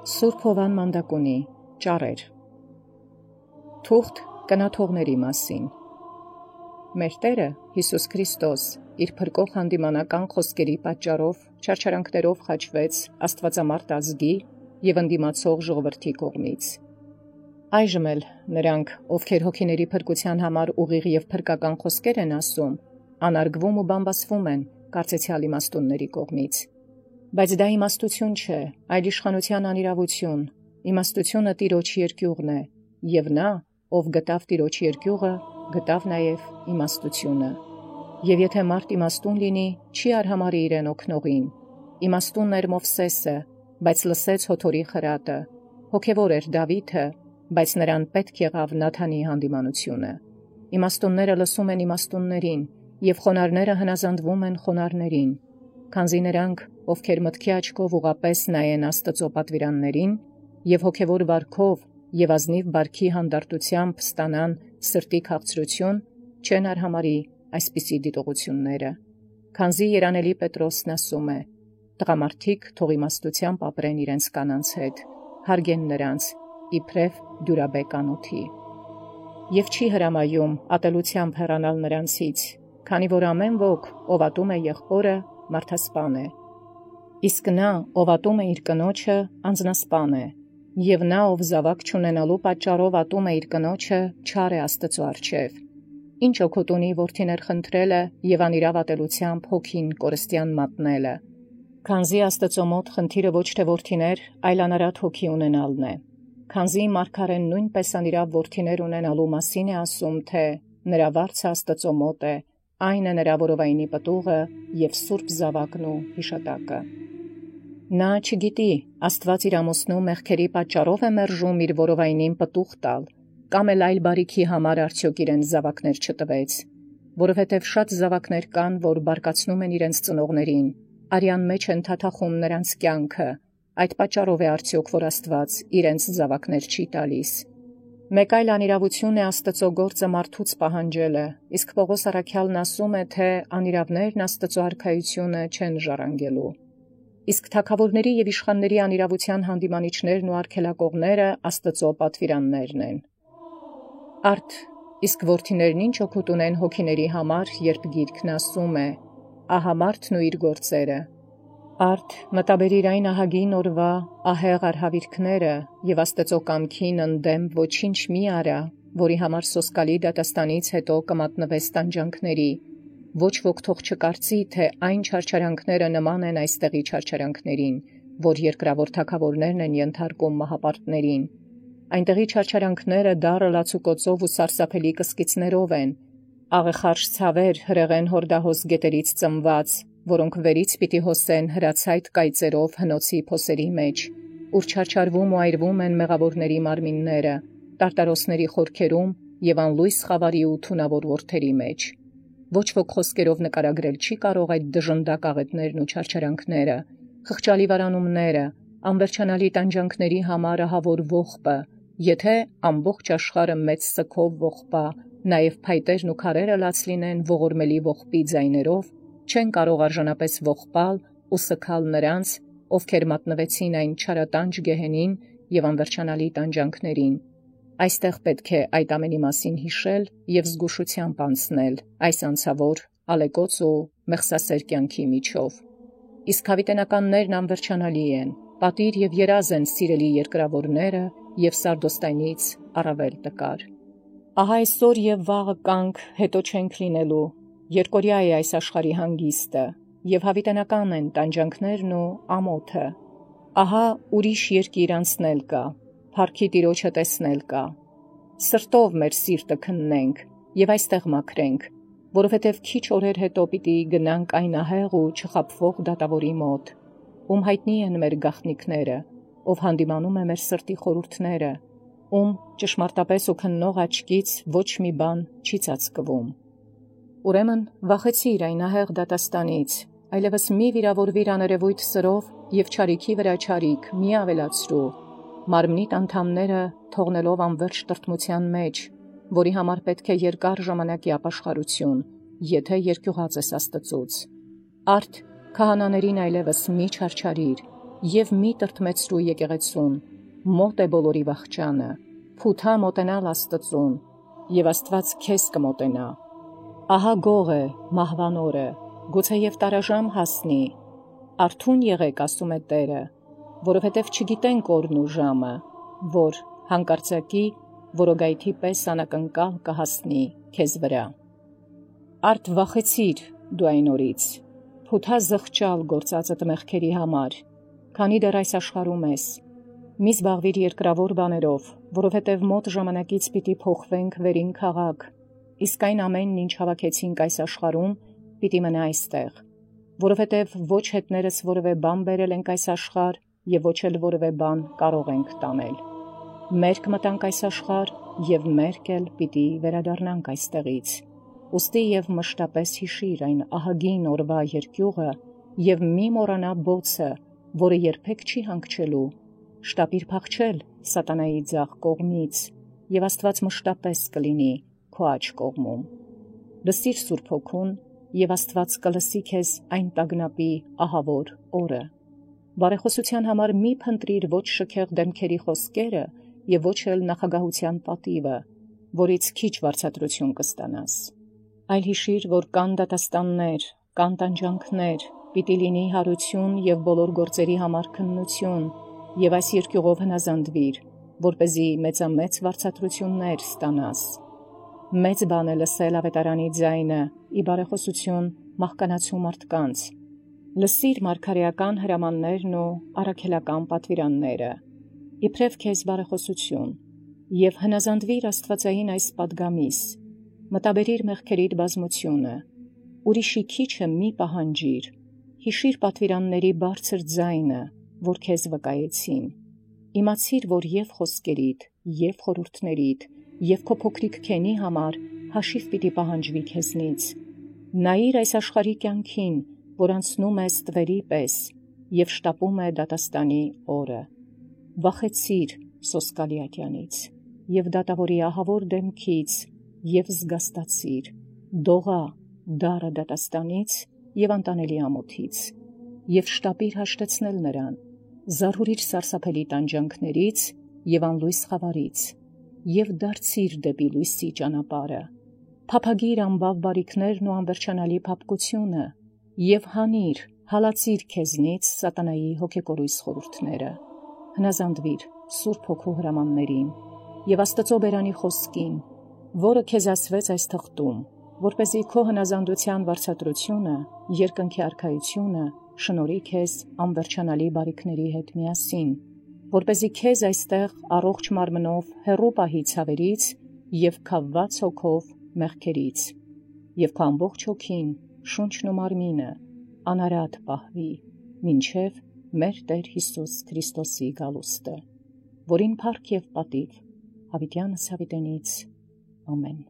Սուրբ Հովան Մանդակունի ճառեր Թուղթ կնաթողների մասին Մեր Տերը Հիսուս Քրիստոս իր փրկող հանդիմանական խոսքերի պատճառով չարչարանքներով խաչվեց Աստվածամարդ ազգի և ընդդիմացող ժողովրդի կողմից։ Այժմ էլ նրանք, ովքեր հոգիների փրկության համար ուղիղ և փրկական խոսքեր են ասում, անարգվում ու բամբասվում են կարծեցյալ իմաստունների կողմից։ Բայց դա իմաստություն չէ, այլ իշխանության անիրավություն, իմաստությունը Տիրոջ երկյուղն է, և նա, ով գտավ Տիրոջ երկյուղը, գտավ նաև իմաստությունը։ Եվ եթե մարդ իմաստուն լինի, չի արհամարհի իրեն օգնողին։ Իմաստունն էր Մովսեսը, բայց լսեց Հոթորի խրատը, հոգևոր էր Դավիթը, բայց նրան պետք եղավ Նաթանի հանդիմանությունը։ Իմաստունները լսում են իմաստուններին, և խոնարհները հնազանդվում են խոնարհներին, քանզի նրանք, ովքեր մտքի աչքով ուղղապես նայեն Աստծո պատվիրաններին, և հոգևոր վարքով և ազնիվ բարքի հանդարտությամբ ստանան սրտի քաղցրություն, չեն արհամարհի այսպիսի դիտողությունները։ Քանզի երանելի Պետրոսն ասում է. «Տղամարդիկ թող իմաստությամբ ապրեն իրենց կանանց հետ, հարգեն նրանց, իբրև դյուրաբեկ անոթի»։ Եվ չի հրամայում ատելությամբ հեռանալ նրանցից, քանի որ ամեն ոք, ով ատում է եղբորը, մարդասպան է։ Իսկ նա, ով ատում է իր կնոջը, անձնասպան է, և նա, ով զավակ չունենալու պատճառով ատում է իր կնոջը, չար է Աստծո առջև։ Ինչ օգուտ ունի որդիներ խնդրելը և անիրավ ատելությամբ հոգին կորստյան մատնելը։ Քանզի Աստծո մոտ խնդիրը ոչ թե որդիներ, այլ անարատ հոգի ունենալն է։ Քանզի մարգարեն նույնպես անիրավ որդիներ ունենալու մասին է ասում, թե նրա վարձը Աստծո մոտ է, այն է նրա որովայնի պտուղը և սուրբ զավակն ու հիշատակը։ Նա չգիտի, Աստված իր ամուսնու մեղքերի պատճառով է մերժում իր որովայնին պտուղ տալ, կամ էլ այլ բարիքի համար արդյոք իրեն զավակներ չտվեց, որովհետև շատ զավակներ կան, որ բարկացնում են իրենց ծնողներին, արյան մեջ են թաթախում նրանց կյանքը, այդ պատճառով է արդյոք, որ Աստված իրենց զավակներ չի տալիս։ Մեկ այլ անիրավություն է Աստծո գործը մարդուց պահանջելը, իսկ Պողոս առաքյալն ասում է, թե անիրավներն Աստծո արքայությունը չեն ժառանգելու։ Իսկ թագավորների և իշխանների անիրավության հանդիմանիչներն ու արգելակողները Աստծո պատվիրաններն են։ Արդ, իսկ որդիներն ինչ օգուտ ունեն հոգիների համար, երբ Գիրքն ասում է. «Ահա մարդն ու իր գործերը»։ Արդ, մտաբերիր այն ահագին օրվա ահեղ արհավիրքները և Աստծո կամքին ընդդեմ ոչինչ մի արա, որի համար սոսկալի դատաստանից հետո կմատնվես տանջանքների, ոչ ոք թող չկարծի, թե այն չարչարանքները նման են այստեղի չարչարանքներին, որ երկրավոր թագավորներն են ենթարկում մահապարտներին։ Այնտեղի չարչարանքները դառը լացուկոցով ու սարսափելի կսկիցներով են, աղեխարշ ցավեր հրեղեն հորդահոս գետերից ծնված, որոնք վերից պիտի հոսեն հրացայտ կայծերով հնոցի փոսերի մեջ, ուր չարչարվում ու այրվում են մեղավորների մարմինները, տարտարոսների խորքերում և անլույս խավարի ու թունավոր որդերի մեջ։ Ոչ ոք խոսքերով նկարագրել չի կարող այդ դժնդակ աղետներն ու չարչարանքները, խղճալի վարանումները, անվերջանալի տանջանքների համար ահավոր ողբը, եթե ամբողջ աշխարհը մեծ սգով ողբա, նաև փայտերն ու քարերը լաց լինեն ողորմելի ողբի ձայներով, չեն կարող արժանապես ողբալ ու սգալ նրանց, ովքեր մատնվեցին այն չարատանջ գեհենին և անվերջանալի տանջանքներին։ Այստեղ պետք է այդ ամենի մասին հիշել և զգուշությամբ անցնել այս անցավոր, ալեկոծ ու մեղսասեր կյանքի միջով։ Իսկ հավիտենականներն անվերջանալի են, պատիր և երազ են սիրելի երկրավորները և սարդոստայնից առավել տկար։ Ահա այսօր և վաղը կանք, հետո չենք լինելու, երկորյա է այս աշխարհի հանգիստը, և հավիտենական են տանջանքներն ու ամոթը։ Ահա ուրիշ երկիր անցնել կա, փառքի Տիրոջը տեսնել կա։ Սրտով մեր սիրտը քննենք և այստեղ մաքրենք, որովհետև քիչ օրեր հետո պիտի գնանք այն ահեղ ու չխաբվող դատավորի մոտ, ում հայտնի են մեր գաղտնիքները, ով հանդիմանում է մեր սրտի խորհուրդները, ում ճշմարտապես ու քննող աչքից ոչ մի բան չի ծածկվում։ Ուրեմն վախեցիր այն ահեղ դատաստանից, այլևս մի վիրավորվիր աներևույթ սրով և չարիքի վրա չարիք մի ավելացրու, մարմնիդ անդամները թողնելով անվերջ տրտմության մեջ, որի համար պետք է երկար ժամանակի ապաշխարություն, եթե երկյուղած ես Աստծուց։ Արդ քահանաներին այլևս մի չարչարիր, Եվ մի տրտմեցրու եկեղեցուն, մոտ է բոլորի վախճանը, փութա մոտենալ Աստծուն, եւ Աստված քեզ կմոտենա։ Ահա գող է, մահվան օրը, գուցե եւ տարաժամ հասնի, արթուն եղեք, ասում է Տերը, որովհետև չգիտենք օրն ու ժամը, որ հանկարծակի որոգայթի պես անակնկալ կհասնի քեզ վրա։ Արդ վախեցիր դու այն օրից, փութա զղջալ գործածդ մեղքերի համար, քանի դեռ այս աշխարհում ես, մի զբաղվիր երկրավոր բաներով, որովհետև մոտ ժամանակից պիտի փոխվենք վերին քաղաք, իսկ այն ամենն, ինչ հավաքեցինք այս աշխարհում, պիտի մնա այստեղ, որովհետև ոչ հետներս որևէ բան բերել ենք այս աշխարհ եւ ոչ էլ որևէ բան կարող ենք տանել։ Մերկ մտանք այս աշխարհ եւ մերկ էլ պիտի վերադառնանք այստեղից։ Ուստի եւ մշտապես հիշիր այն ահագին օրվա երկյուղը եւ մի մոռանա բոցը, որը երբեք չի հանգչելու, շտապիր փախչել սատանայի ձախ կողմից եւ Աստված մշտապես կլինի քո աջ կողմում։ Լսիր Սուրբ Հոգուն եւ Աստված կլսի քեզ այն տագնապի ահավոր օրը։ Բարեխոսության համար մի փնտրիր ոչ շքեղ դեմքերի խոսքերը եւ ոչ էլ նախագահության պատիվը, որից քիչ վարձատրություն կստանաս։ Այլ հիշիր, որ կան դատաստաններ, կան տանջանքներ, պիտի լինի հարություն եւ բոլոր գործերի համար քննություն, եւ այս երկյուղով հնազանդվիր, որպեսզի մեծամեծ վարձատրություններ ստանաս։ Մեծ բան է լսել ավետարանի ձայնը, ի բարեխոսություն մահկանացու մարդկանց։ Լսիր մարգարեական հրամաններն ու առաքելական պատվիրանները, իբրև քեզ բարեխոսություն, եւ հնազանդվիր Աստվածային այս պատգամիս, մտաբերիր մեղքերիդ բազմությունը, ուրիշի քիչը մի պահանջիր, հիշիր պատվիրանների բարձր ձայնը, որ քեզ վկայեցին, իմացիր, որ եւ խոսքերիդ, եւ խորհուրդներիդ, եւ քո փոքրիկ քենի համար հաշիվ պիտի պահանջվի քեզնից, նայիր այս աշխարհի կյանքին, որ անցնում է ստվերի պես, եւ շտապում է դատաստանի օրը, վախեցիր Սոսկալիակյանից, եւ դատավորի ահավոր դեմքից, եւ զգաստացիր, դողա դարը դատաստանից եւ անտանելի ամոթից, եւ շտապիր հաշտեցնել նրան, զարհուրիր սարսափելի տանջանքներից եւ անլույս խավարից, եւ դարձիր դեպի լույսի ճանապարհը, փափագիր անբավ բարիքներն ու անվերջանալի փափկությունը, եւ հանիր, հալածիր քեզնից սատանայի հոգեկորույս խորհուրդները, հնազանդվիր Սուրբ Հոգու հրամաններին եւ Աստծո բերանի խոսքին, որը քեզ ասվեց այս թղթում, որպեսզի քո հնազանդության վարձատրությունը, երկնքի արքայությունը շնորհի քեզ անվերջանալի բարիքների հետ միասին, որպեսզի քեզ այստեղ առողջ մարմնով հեռու պահի ցավերից եւ քավված հոգով մեղքերից, եւ քո ամբողջ հոգին, շունչն ու մարմինը անարատ պահվի, մինչև մեր Տեր Հիսուս Քրիստոսի գալուստը, որին փառք եւ պատիվ հավիտյանս հավիտենից, ամեն։